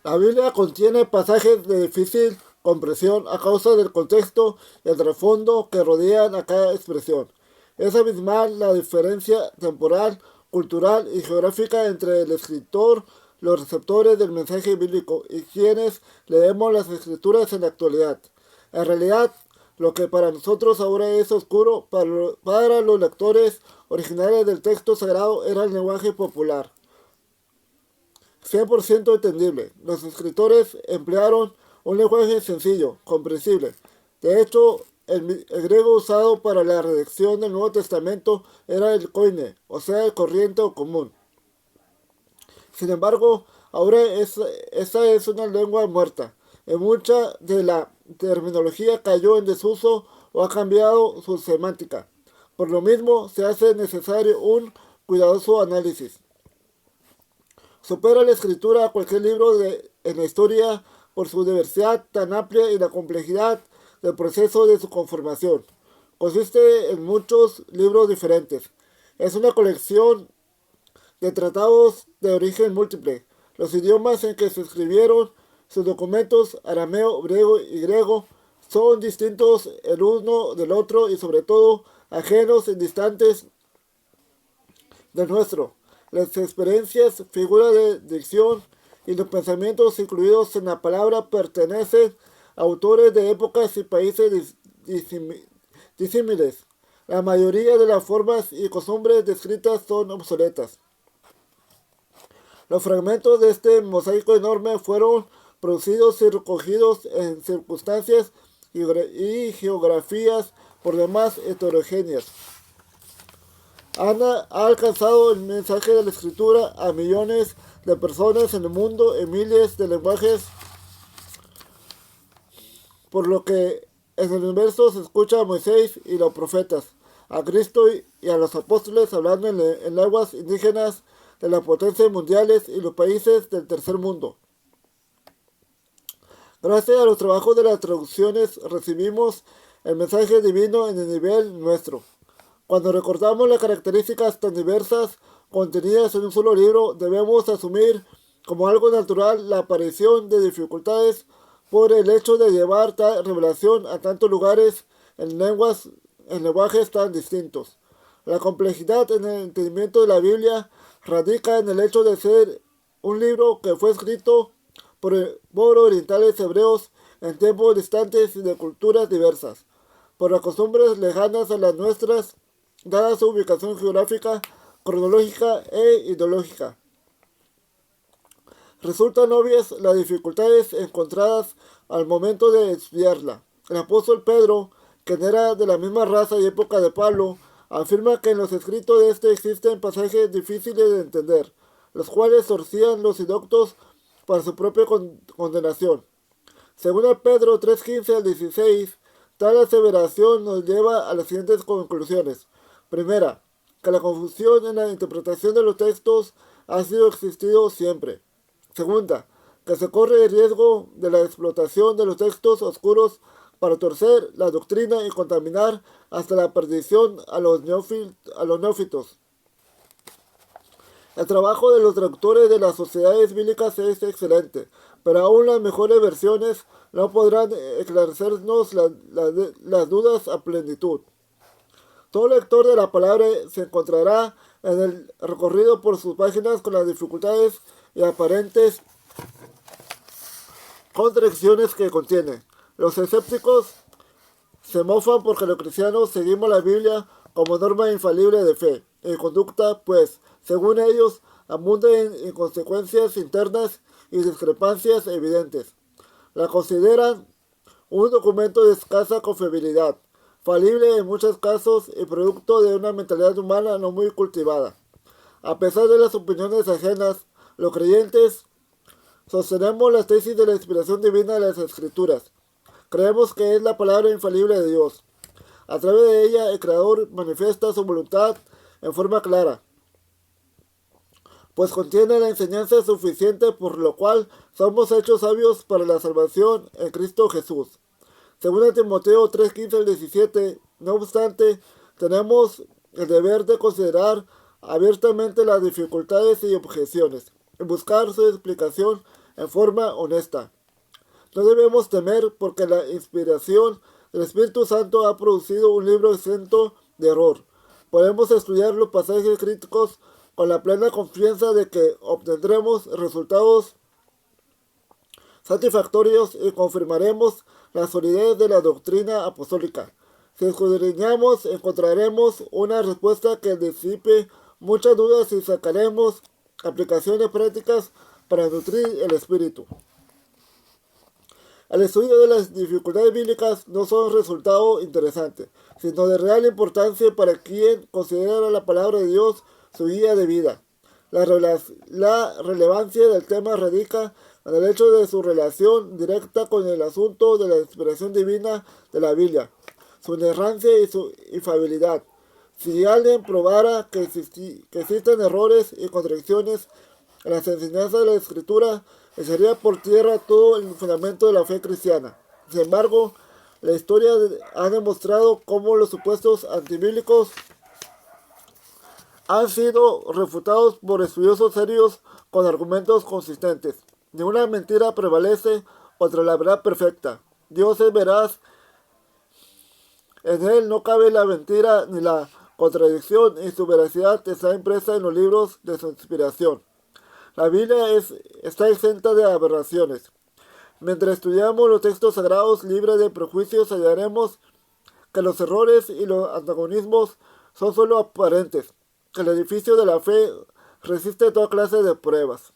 La Biblia contiene pasajes de difícil comprensión a causa del contexto y el trasfondo que rodean a cada expresión. Es abismal la diferencia temporal, cultural y geográfica entre el escritor, los receptores del mensaje bíblico y quienes leemos las escrituras en la actualidad. En realidad, lo que para nosotros ahora es oscuro, para los lectores originales del texto sagrado era el lenguaje popular, 100% entendible. Los escritores emplearon un lenguaje sencillo, comprensible. De hecho, el griego usado para la redacción del Nuevo Testamento era el koine, o sea, el corriente o común. Sin embargo, ahora esa es una lengua muerta. En mucha de la terminología cayó en desuso o ha cambiado su semántica. Por lo mismo, se hace necesario un cuidadoso análisis. Supera la escritura a cualquier libro en la historia por su diversidad tan amplia y la complejidad del proceso de su conformación. Consiste en muchos libros diferentes. Es una colección de tratados de origen múltiple. Los idiomas en que se escribieron sus documentos, arameo, griego y griego, son distintos el uno del otro y sobre todo ajenos y distantes del nuestro. Las experiencias, figuras de dicción y los pensamientos incluidos en la palabra pertenecen a autores de épocas y países disímiles. La mayoría de las formas y costumbres descritas son obsoletas. Los fragmentos de este mosaico enorme fueron producidos y recogidos en circunstancias y geografías por demás heterogéneas. Ana ha alcanzado el mensaje de la escritura a millones de personas en el mundo en miles de lenguajes, por lo que en el universo se escucha a Moisés y los profetas, a Cristo y a los apóstoles hablando en lenguas indígenas de las potencias mundiales y los países del tercer mundo. Gracias a los trabajos de las traducciones recibimos el mensaje divino en el nivel nuestro. Cuando recordamos las características tan diversas contenidas en un solo libro, debemos asumir como algo natural la aparición de dificultades por el hecho de llevar tal revelación a tantos lugares en lenguajes tan distintos. La complejidad en el entendimiento de la Biblia radica en el hecho de ser un libro que fue escrito por orientales hebreos en tiempos distantes y de culturas diversas, por las costumbres lejanas a las nuestras, dada su ubicación geográfica, cronológica e ideológica. Resultan obvias las dificultades encontradas al momento de estudiarla. El apóstol Pedro, quien era de la misma raza y época de Pablo, afirma que en los escritos de este existen pasajes difíciles de entender, los cuales torcían los indoctos para su propia condenación. Según Pedro 3:15 al 16, tal aseveración nos lleva a las siguientes conclusiones. Primera, que la confusión en la interpretación de los textos ha existido siempre. Segunda, que se corre el riesgo de la explotación de los textos oscuros para torcer la doctrina y contaminar hasta la perdición a los neófitos. El trabajo de los traductores de las sociedades bíblicas es excelente, pero aún las mejores versiones no podrán esclarecernos las dudas a plenitud. Todo lector de la palabra se encontrará en el recorrido por sus páginas con las dificultades y aparentes contradicciones que contiene. Los escépticos se mofan porque los cristianos seguimos la Biblia como norma infalible de fe y conducta, pues, según ellos, abunda en inconsecuencias internas y discrepancias evidentes. La consideran un documento de escasa confiabilidad, falible en muchos casos y producto de una mentalidad humana no muy cultivada. A pesar de las opiniones ajenas, los creyentes sostenemos la tesis de la inspiración divina de las Escrituras. Creemos que es la palabra infalible de Dios. A través de ella, el Creador manifiesta su voluntad en forma clara, pues contiene la enseñanza suficiente por lo cual somos hechos sabios para la salvación en Cristo Jesús. Según Timoteo 3:15 al 17, no obstante, tenemos el deber de considerar abiertamente las dificultades y objeciones, y buscar su explicación en forma honesta. No debemos temer porque la inspiración del Espíritu Santo ha producido un libro exento de error. Podemos estudiar los pasajes críticos con la plena confianza de que obtendremos resultados satisfactorios y confirmaremos la solidez de la doctrina apostólica. Si escudriñamos, encontraremos una respuesta que disipe muchas dudas y sacaremos aplicaciones prácticas para nutrir el espíritu. El estudio de las dificultades bíblicas no son resultado interesante, sino de real importancia para quien considera la palabra de Dios su guía de vida. La relevancia del tema radica en el hecho de su relación directa con el asunto de la inspiración divina de la Biblia, su inerrancia y su infalibilidad. Si alguien probara que existen errores y contradicciones en las enseñanzas de la Escritura, echaría por tierra todo el fundamento de la fe cristiana. Sin embargo, la historia ha demostrado cómo los supuestos antibíblicos han sido refutados por estudiosos serios con argumentos consistentes. Ninguna mentira prevalece contra la verdad perfecta. Dios es veraz. En él no cabe la mentira ni la contradicción, y su veracidad está impresa en los libros de su inspiración. La Biblia está exenta de aberraciones. Mientras estudiamos los textos sagrados libres de prejuicios, hallaremos que los errores y los antagonismos son solo aparentes, que el edificio de la fe resiste toda clase de pruebas.